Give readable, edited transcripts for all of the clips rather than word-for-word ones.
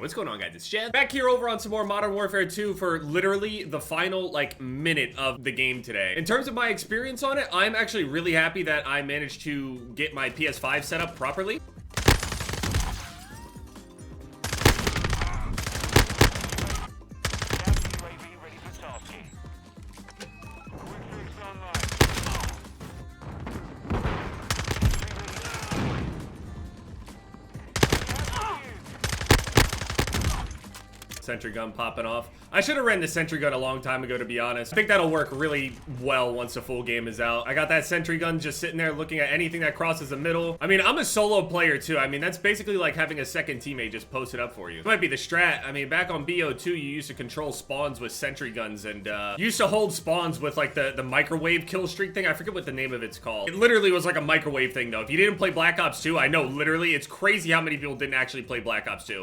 What's going on, guys? It's Jeff back here over on some more Modern Warfare 2 for literally the final minute of the game today. In terms of my experience on it, I'm actually really happy that I managed to get my PS5 set up properly. Sentry gun popping off. I should have ran the sentry gun a long time ago, to be honest. I think that'll work really well once the full game is out. I got that sentry gun just sitting there looking at anything that crosses the middle. I mean, I'm a solo player too. I mean, that's basically like having a second teammate just posted up for you. It might be the strat. I mean, back on BO2, you used to control spawns with sentry guns and you used to hold spawns with like the microwave kill streak thing. I forget what the name of it's called. It literally was like a microwave thing though. If you didn't play Black Ops 2, I know literally it's crazy how many people didn't actually play Black Ops 2.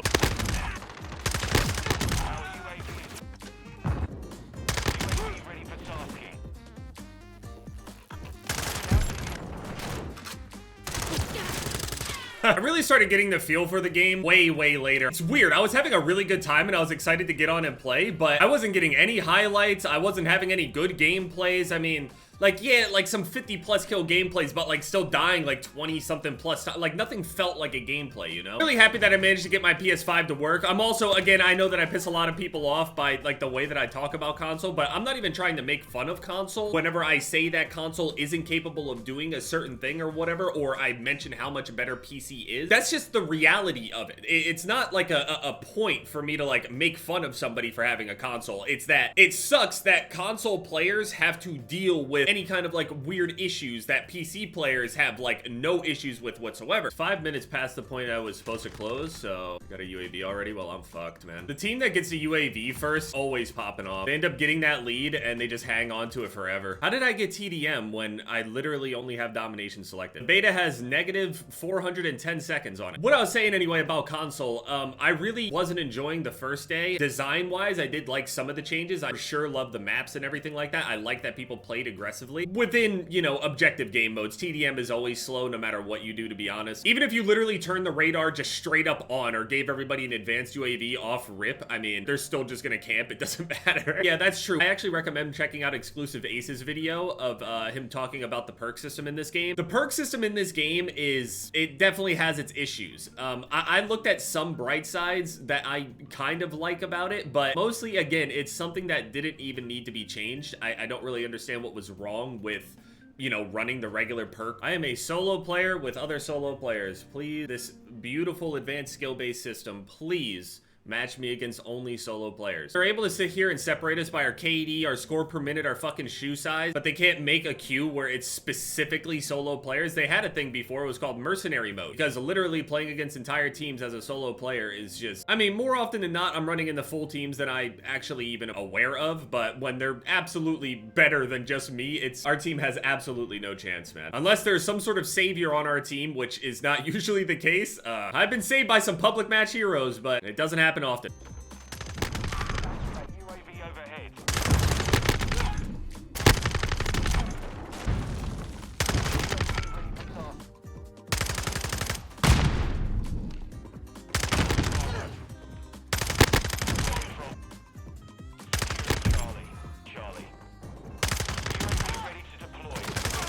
I really started getting the feel for the game way later. It's weird. I was having a really good time and I was excited to get on and play, but I wasn't getting any highlights. I wasn't having any good gameplays. I mean, like, yeah, like some 50+ kill gameplays, but like still dying like 20 something plus. Like nothing felt like a gameplay, you know? Really happy that I managed to get my PS5 to work. I'm also, again, I know that I piss a lot of people off by like the way that I talk about console, but I'm not even trying to make fun of console. Whenever I say that console isn't capable of doing a certain thing or whatever, or I mention how much better PC is, that's just the reality of it. It's not like a point for me to like make fun of somebody for having a console. It's that it sucks that console players have to deal with any kind of like weird issues that PC players have like no issues with whatsoever. 5 minutes past the point I was supposed to close, so got a UAV already. Well, I'm fucked, man. The team that gets the UAV first always popping off. They end up getting that lead and they just hang on to it forever. How did I get TDM when I literally only have domination selected? Beta has negative 410 seconds on it. What I was saying anyway about console, I really wasn't enjoying the first day. Design wise, I did like some of the changes. I for sure love the maps and everything like that. I like that people played aggressively. Within, you know, objective game modes, TDM is always slow no matter what you do, to be honest. Even if you literally turn the radar just straight up on or gave everybody an advanced UAV off rip, I mean, they're still just gonna camp. It doesn't matter. Yeah, that's true. I actually recommend checking out Exclusive Ace's video of him talking about the perk system in this game. The perk system in this game it definitely has its issues. I looked at some bright sides that I kind of like about it, but mostly, again, it's something that didn't even need to be changed. I don't really understand what was wrong with, you know, running the regular perk. I am a solo player with other solo players. Please, this beautiful advanced skill-based system, please match me against only solo players. They're able to sit here and separate us by our KD, our score per minute, our fucking shoe size, but they can't make a queue where it's specifically solo players. They had a thing before, it was called mercenary mode, because literally playing against entire teams as a solo player is just, I mean, more often than not, I'm running into full teams than I actually even aware of, but when they're absolutely better than just me, our team has absolutely no chance, man. Unless there's some sort of savior on our team, which is not usually the case. I've been saved by some public match heroes, but it doesn't happen often.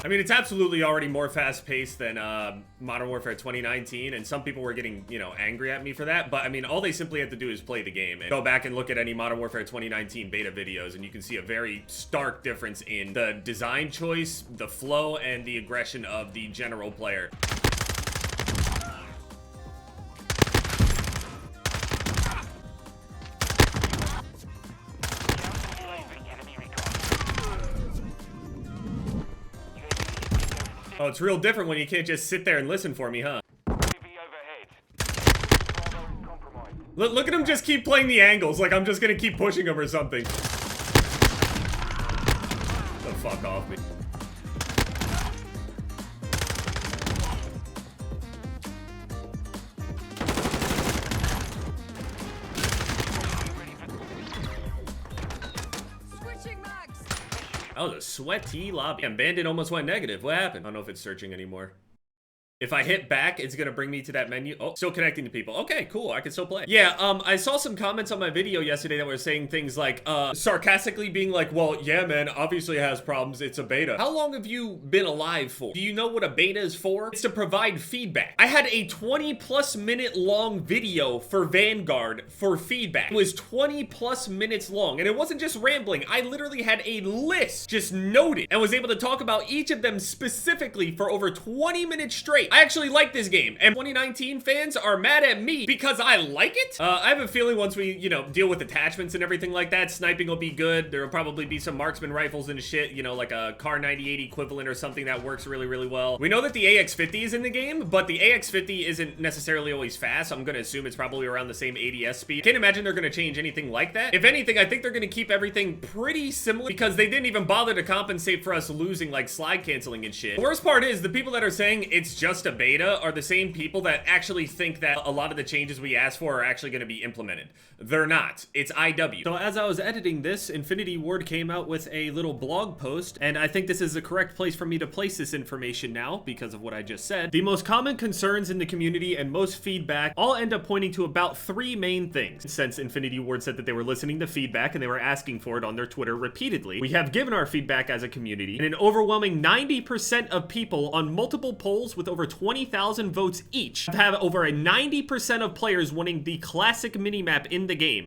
I mean, it's absolutely already more fast-paced than Modern Warfare 2019, and some people were getting, you know, angry at me for that, but I mean, all they simply have to do is play the game and go back and look at any Modern Warfare 2019 beta videos, and you can see a very stark difference in the design choice, the flow, and the aggression of the general player. Oh, it's real different when you can't just sit there and listen for me, huh? Look at him just keep playing the angles, like I'm just gonna keep pushing him or something. The fuck off me. That was a sweaty lobby. And Bandit almost went negative. What happened? I don't know if it's searching anymore. If I hit back, it's gonna bring me to that menu. Oh, still connecting to people. Okay, cool. I can still play. Yeah, I saw some comments on my video yesterday that were saying things like, sarcastically being like, well, yeah, man, obviously it has problems. It's a beta. How long have you been alive for? Do you know what a beta is for? It's to provide feedback. I had a 20+ minute long video for Vanguard for feedback. It was 20+ minutes long, and it wasn't just rambling. I literally had a list just noted and was able to talk about each of them specifically for over 20 minutes straight. I actually like this game, and 2019 fans are mad at me because I like it. I have a feeling once we, you know, deal with attachments and everything like that, sniping will be good. There will probably be some marksman rifles and shit, you know, like a Car 98 equivalent or something that works really, really well. We know that the AX50 is in the game, but the AX50 isn't necessarily always fast. I'm gonna assume it's probably around the same ADS speed. Can't imagine they're gonna change anything like that. If anything, I think they're gonna keep everything pretty similar because they didn't even bother to compensate for us losing like slide canceling and shit. The worst part is the people that are saying it's just a beta are the same people that actually think that a lot of the changes we asked for are actually going to be implemented. They're not. It's IW. So as I was editing this, Infinity Ward came out with a little blog post, and I think this is the correct place for me to place this information now because of what I just said. The most common concerns in the community and most feedback all end up pointing to about 3 main things. Since Infinity Ward said that they were listening to feedback and they were asking for it on their Twitter repeatedly, we have given our feedback as a community, and an overwhelming 90% of people on multiple polls with over 20,000 votes each have over a 90% of players wanting the classic minimap in the game.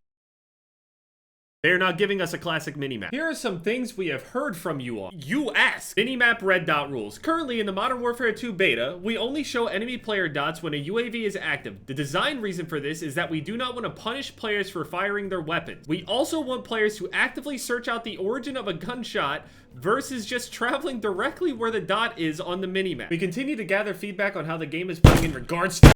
They're not giving us a classic minimap. Here are some things we have heard from you all. You ask. Minimap red dot rules. Currently in the Modern Warfare 2 beta, we only show enemy player dots when a UAV is active. The design reason for this is that we do not want to punish players for firing their weapons. We also want players to actively search out the origin of a gunshot versus just traveling directly where the dot is on the minimap. We continue to gather feedback on how the game is playing in regards to...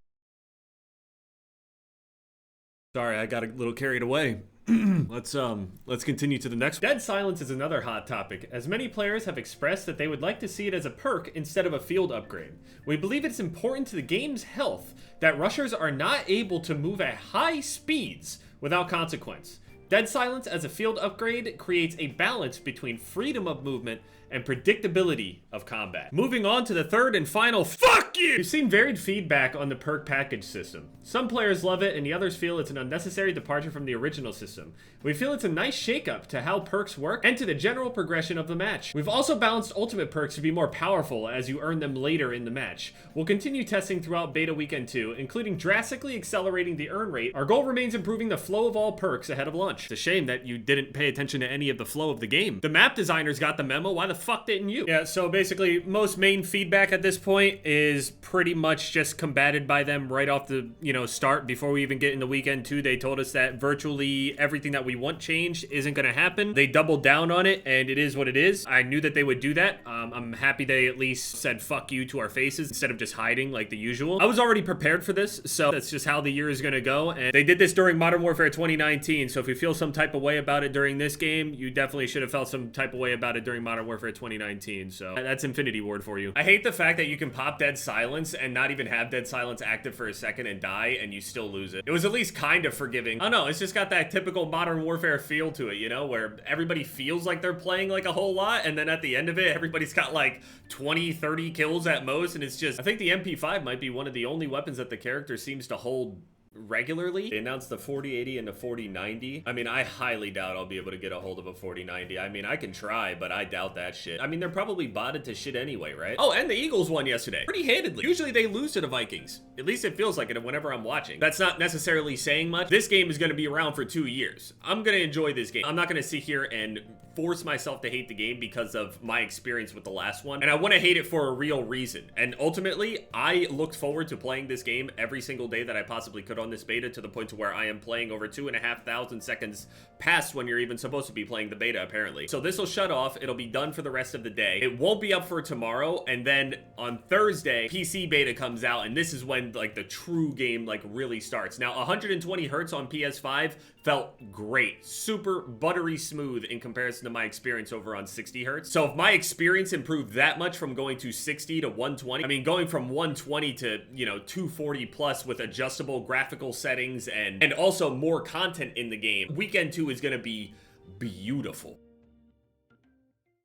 Sorry, I got a little carried away. Let's continue to the next one. Dead silence is another hot topic, as many players have expressed that they would like to see it as a perk instead of a field upgrade. We believe it's important to the game's health that rushers are not able to move at high speeds without consequence. Dead silence as a field upgrade creates a balance between freedom of movement and predictability of combat. Moving on to the third and final fuck you! We've seen varied feedback on the perk package system. Some players love it and the others feel it's an unnecessary departure from the original system. We feel it's a nice shakeup to how perks work and to the general progression of the match. We've also balanced ultimate perks to be more powerful as you earn them later in the match. We'll continue testing throughout beta weekend 2, including drastically accelerating the earn rate. Our goal remains improving the flow of all perks ahead of launch. It's a shame that you didn't pay attention to any of the flow of the game. The map designers got the memo, why the fuck didn't you? Yeah, so basically most main feedback at this point is pretty much just combated by them right off the, start. Before we even get into weekend 2, they told us that virtually everything that we want changed isn't gonna happen. They doubled down on it, and it is what it is. I knew that they would do that. I'm happy they at least said fuck you to our faces instead of just hiding like the usual. I was already prepared for this, so that's just how the year is gonna go, and they did this during Modern Warfare 2019, so if you feel some type of way about it during this game, you definitely should have felt some type of way about it during Modern Warfare 2019, so that's Infinity Ward for you. I hate the fact that you can pop Dead Silence and not even have Dead Silence active for a second and die, and you still lose it. It was at least kind of forgiving. I don't know, it's just got that typical Modern Warfare feel to it, where everybody feels like they're playing like a whole lot, and then at the end of it, everybody's got like 20, 30 kills at most, and it's just, I think the MP5 might be one of the only weapons that the character seems to hold regularly. They announced the 4080 and the 4090. I mean, I highly doubt I'll be able to get a hold of a 4090. I mean, I can try, but I doubt that shit. I mean, they're probably botted to shit anyway, right? Oh, and the Eagles won yesterday. Pretty handedly. Usually they lose to the Vikings. At least it feels like it whenever I'm watching. That's not necessarily saying much. This game is going to be around for 2 years. I'm going to enjoy this game. I'm not going to sit here and force myself to hate the game because of my experience with the last one. And I want to hate it for a real reason. And ultimately, I looked forward to playing this game every single day that I possibly could on this beta, to the point to where I am playing over 2,500 seconds past when you're even supposed to be playing the beta, apparently. So this will shut off. It'll be done for the rest of the day. It won't be up for tomorrow. And then on Thursday, PC beta comes out. And this is when like the true game like really starts. Now, 120 hertz on PS5 felt great. Super buttery smooth in comparison to my experience over on 60 hertz. So if my experience improved that much from going to 60 to 120, I mean, going from 120 to, 240 plus with adjustable graphical settings and also more content in the game, weekend 2 is going to be beautiful.